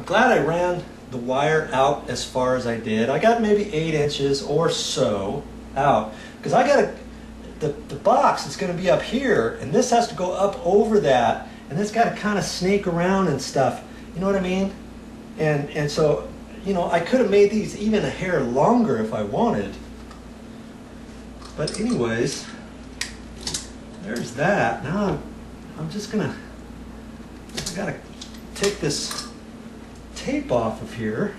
I'm glad I ran the wire out as far as I did. I got maybe 8 inches or so out, because I got the box is going to be up here, and this has to go up over that, and it's got to kind of snake around and stuff. You know what I mean? And so, you know, I could have made these even a hair longer if I wanted. But anyways, there's that. Now I'm just gonna, I gotta take this tape off of here.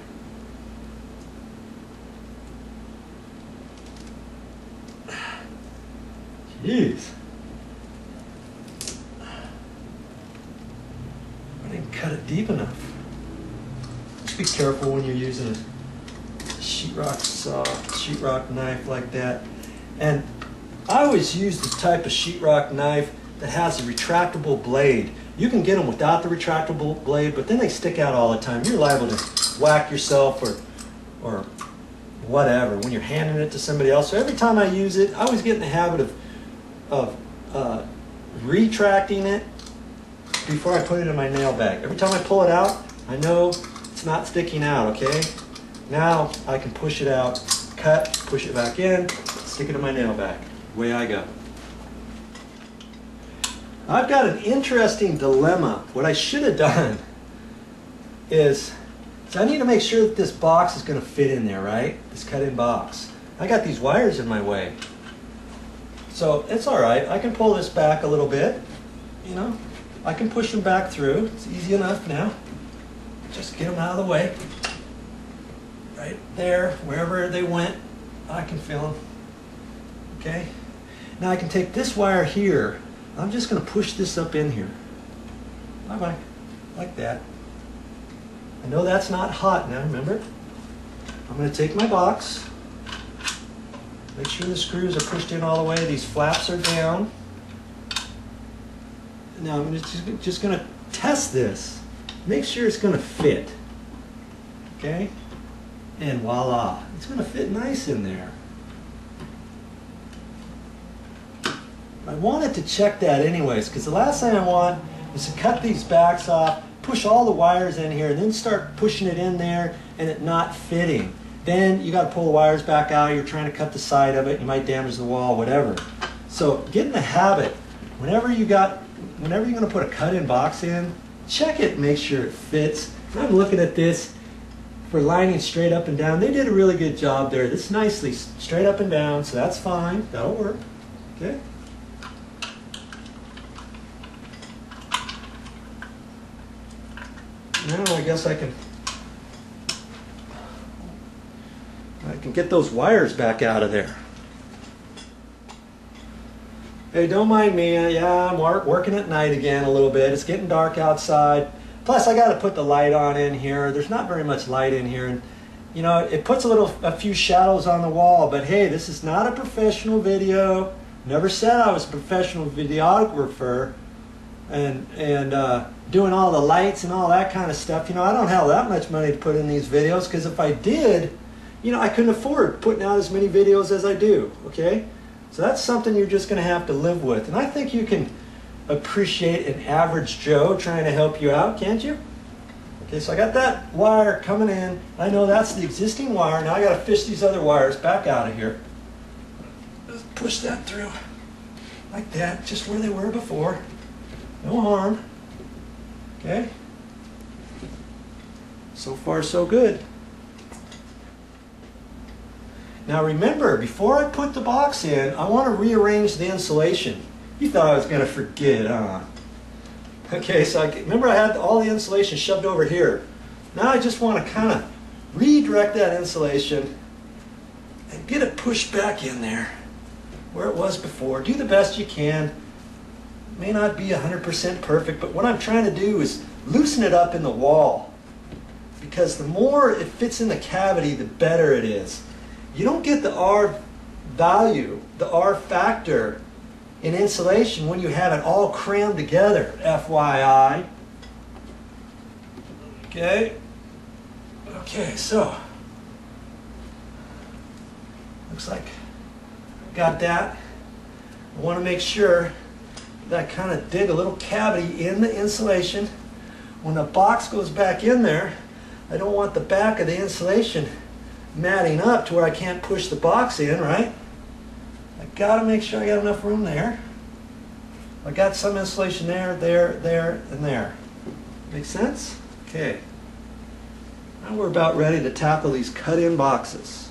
Jeez. I didn't cut it deep enough. Just be careful when you're using a sheetrock saw, sheetrock knife like that. And I always use this type of sheetrock knife that has a retractable blade. You can get them without the retractable blade, but then they stick out all the time. You're liable to whack yourself or whatever when you're handing it to somebody else. So every time I use it, I always get in the habit of retracting it before I put it in my nail bag. Every time I pull it out, I know it's not sticking out, okay? Now I can push it out, cut, push it back in, stick it in my nail bag. Away I go. I've got an interesting dilemma. What I should have done is I need to make sure that this box is going to fit in there, right? This cut-in box. I got these wires in my way. So it's all right. I can pull this back a little bit. You know, I can push them back through. It's easy enough now. Just get them out of the way. Right there, wherever they went, I can feel them. Okay? Now I can take this wire here. I'm just going to push this up in here. Bye-bye. Like that. I know that's not hot now, remember? I'm going to take my box. Make sure the screws are pushed in all the way. These flaps are down. Now I'm just going to test this. Make sure it's going to fit. Okay? And voila. It's going to fit nice in there. I wanted to check that anyways, because the last thing I want is to cut these backs off, push all the wires in here, and then start pushing it in there and it not fitting. Then you got to pull the wires back out. You're trying to cut the side of it. You might damage the wall, whatever. So get in the habit. Whenever you're going to put a cut-in box in, check it and make sure it fits. I'm looking at this for lining straight up and down. They did a really good job there. This nicely straight up and down, so that's fine. That'll work. Okay. Now I guess I can get those wires back out of there. Hey, don't mind me. Yeah, I'm working at night again a little bit. It's getting dark outside. Plus, I got to put the light on in here. There's not very much light in here, and you know, it puts a few shadows on the wall. But hey, this is not a professional video. Never said I was a professional videographer, and doing all the lights and all that kind of stuff. You know, I don't have that much money to put in these videos, because if I did, you know, I couldn't afford putting out as many videos as I do, okay? So that's something you're just going to have to live with. And I think you can appreciate an average Joe trying to help you out, can't you? Okay, so I got that wire coming in. I know that's the existing wire. Now I got to fish these other wires back out of here. Just push that through like that, just where they were before. No harm. Okay? So far, so good. Now remember, before I put the box in, I want to rearrange the insulation. You thought I was going to forget, huh? Okay, so remember I had all the insulation shoved over here. Now I just want to kind of redirect that insulation and get it pushed back in there where it was before. Do the best you can. It may not be 100% perfect, but what I'm trying to do is loosen it up in the wall, because the more it fits in the cavity, the better it is. You don't get the R value, the R factor in insulation when you have it all crammed together, FYI. Okay? Okay, so looks like I got that. I want to make sure that I kind of dig a little cavity in the insulation. When the box goes back in there, I don't want the back of the insulation matting up to where I can't push the box in, right? I gotta make sure I got enough room there. I got some insulation there, there, and there. Make sense? Okay. Now we're about ready to tackle these cut-in boxes.